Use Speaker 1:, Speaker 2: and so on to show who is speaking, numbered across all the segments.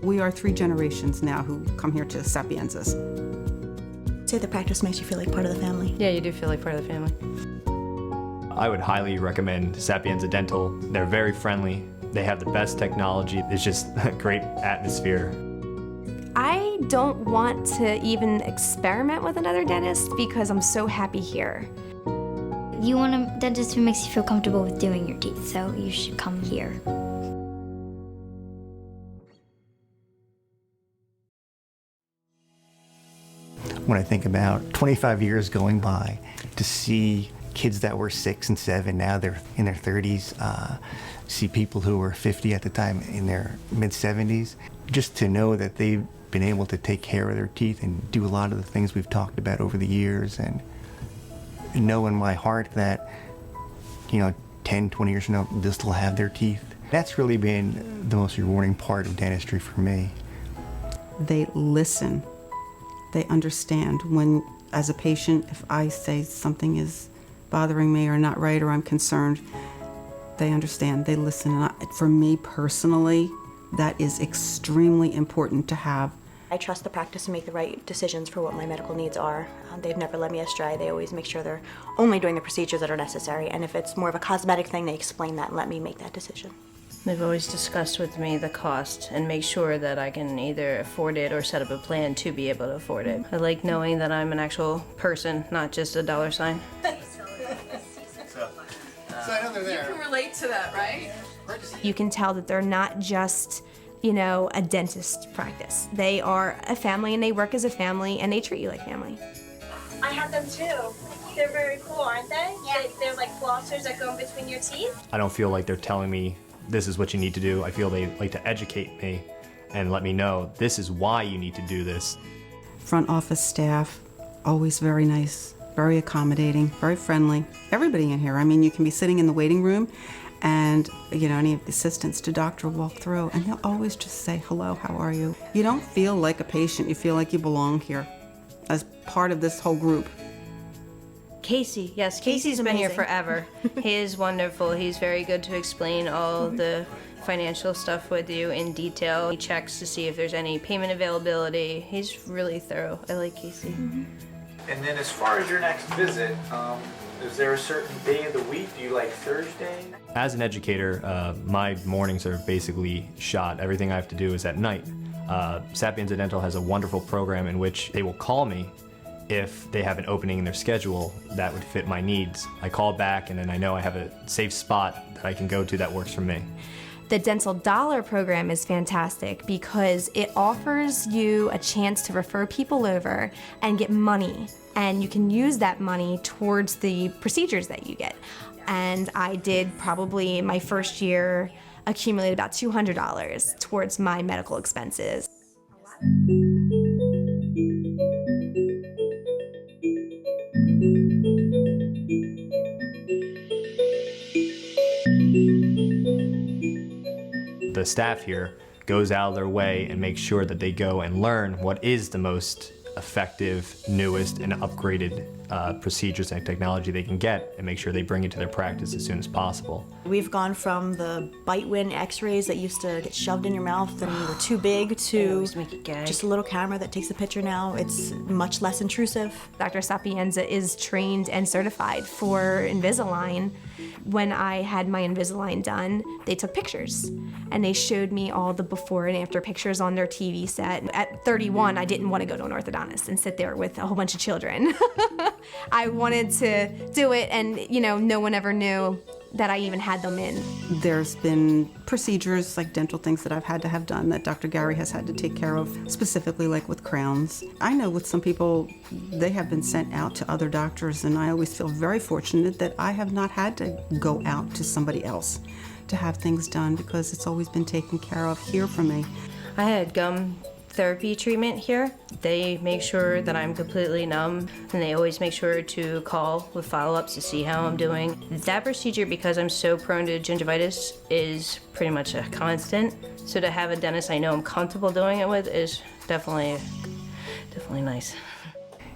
Speaker 1: We are 3 generations now who come here to Sapienza's.
Speaker 2: Say the practice makes you feel like part of the family.
Speaker 3: Yeah, you do feel like part of the family.
Speaker 4: I would highly recommend Sapienza Dental. They're very friendly. They have the best technology. It's just a great atmosphere.
Speaker 5: I don't want to even experiment with another dentist because I'm so happy here.
Speaker 6: You want a dentist who makes you feel comfortable with doing your teeth, so you should come here.
Speaker 7: When I think about 25 years going by, to see kids that were 6 and 7, now they're in their 30s, see people who were 50 at the time in their mid-70s, just to know that they've been able to take care of their teeth and do a lot of the things we've talked about over the years, and know in my heart that, 10, 20 years from now, they'll still have their teeth. That's really been the most rewarding part of dentistry for me.
Speaker 1: They listen. They understand when, as a patient, if I say something is bothering me or not right or I'm concerned, they understand, they listen. And for me personally, that is extremely important to have.
Speaker 2: I trust the practice to make the right decisions for what my medical needs are. They've never led me astray. They always make sure they're only doing the procedures that are necessary. And if it's more of a cosmetic thing, they explain that and let me make that decision.
Speaker 3: They've always discussed with me the cost and make sure that I can either afford it or set up a plan to be able to afford it. I like knowing that I'm an actual person, not just a dollar sign.
Speaker 8: You can relate to that, right?
Speaker 5: You can tell that they're not just, a dentist practice. They are a family and they work as a family and they treat you like family.
Speaker 9: I have them too. They're very cool, aren't they? Yeah. They're like flossers that go in between your teeth.
Speaker 4: I don't feel like they're telling me this is what you need to do. I feel they like to educate me and let me know this is why you need to do this.
Speaker 1: Front office staff, always very nice, very accommodating, very friendly. Everybody in here, you can be sitting in the waiting room and, any of the assistants to doctor will walk through and they'll always just say, hello, how are you? You don't feel like a patient, you feel like you belong here as part of this whole group.
Speaker 3: Casey, yes, Casey's been here forever. He is wonderful. He's very good to explain all the financial stuff with you in detail. He checks to see if there's any payment availability. He's really thorough. I like Casey.
Speaker 10: And then as far as your next visit, is there a certain day of the week? Do you like Thursday?
Speaker 4: As an educator, my mornings are basically shot. Everything I have to do is at night. Sapienza Dental has a wonderful program in which they will call me if they have an opening in their schedule that would fit my needs. I call back and then I know I have a safe spot that I can go to that works for me.
Speaker 5: The Dental Dollar program is fantastic because it offers you a chance to refer people over and get money. And you can use that money towards the procedures that you get. And I did probably my first year accumulate about $200 towards my medical expenses.
Speaker 4: The staff here goes out of their way and makes sure that they go and learn what is the most effective, newest, and upgraded procedures and technology they can get and make sure they bring it to their practice as soon as possible.
Speaker 2: We've gone from the bite-win x-rays that used to get shoved in your mouth and were too big to just a little camera that takes a picture now. It's much less intrusive.
Speaker 5: Dr. Sapienza is trained and certified for Invisalign. When I had my Invisalign done, they took pictures and they showed me all the before and after pictures on their TV set. At 31, I didn't want to go to an orthodontist and sit there with a whole bunch of children. I wanted to do it and, no one ever knew that I even had them in.
Speaker 1: There's been procedures like dental things that I've had to have done that Dr. Gary has had to take care of, specifically like with crowns. I know with some people, they have been sent out to other doctors, and I always feel very fortunate that I have not had to go out to somebody else to have things done because it's always been taken care of here for me.
Speaker 3: I had gum therapy treatment here. They make sure that I'm completely numb, and they always make sure to call with follow-ups to see how I'm doing. That procedure, because I'm so prone to gingivitis, is pretty much a constant. So to have a dentist I know I'm comfortable doing it with is definitely nice.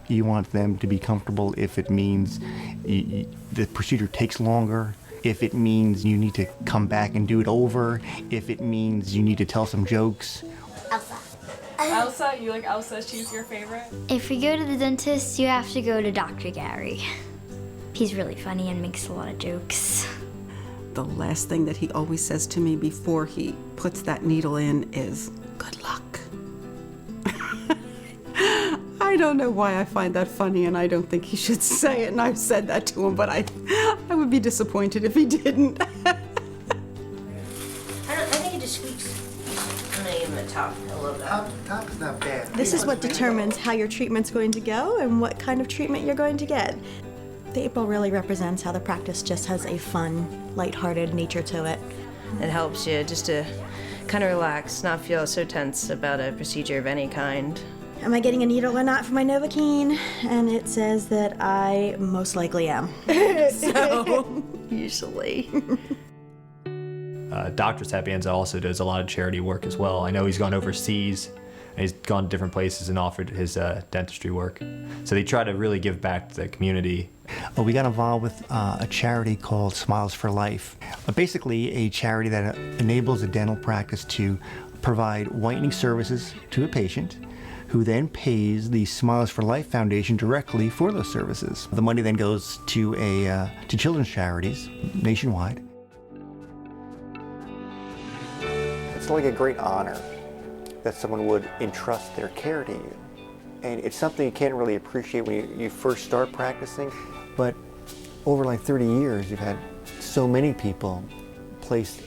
Speaker 7: You want them to be comfortable if it means the procedure takes longer, if it means you need to come back and do it over, if it means you need to tell some jokes.
Speaker 6: I'll
Speaker 8: Elsa? You like Elsa? She's your favorite?
Speaker 6: If we go to the dentist, you have to go to Dr. Gary. He's really funny and makes a lot of jokes.
Speaker 1: The last thing that he always says to me before he puts that needle in is, "Good luck." I don't know why I find that funny, and I don't think he should say it, and I've said that to him, but I would be disappointed if he didn't.
Speaker 3: I think it just squeaks. I'm gonna give him the top a little bit.
Speaker 7: Top is not bad.
Speaker 2: This is what determines how your treatment's going to go and what kind of treatment you're going to get. The April really represents how the practice just has a fun, lighthearted nature to it.
Speaker 3: It helps you just to kind of relax, not feel so tense about a procedure of any kind.
Speaker 2: Am I getting a needle or not for my Novocaine? And it says that I most likely am. So, usually.
Speaker 4: Dr. Sapienza also does a lot of charity work as well. I know he's gone overseas, and he's gone to different places and offered his dentistry work. So they try to really give back to the community.
Speaker 7: We got involved with a charity called Smiles for Life. Basically a charity that enables a dental practice to provide whitening services to a patient, who then pays the Smiles for Life Foundation directly for those services. The money then goes to to children's charities nationwide. It's like a great honor that someone would entrust their care to you. And it's something you can't really appreciate when you first start practicing, but over like 30 years, you've had so many people place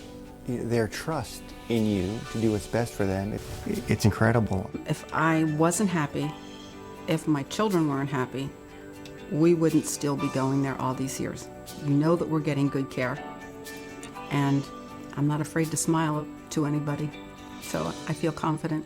Speaker 7: their trust in you to do what's best for them. It's incredible.
Speaker 1: If I wasn't happy, if my children weren't happy, we wouldn't still be going there all these years. You know that we're getting good care, and I'm not afraid to smile to anybody, so I feel confident.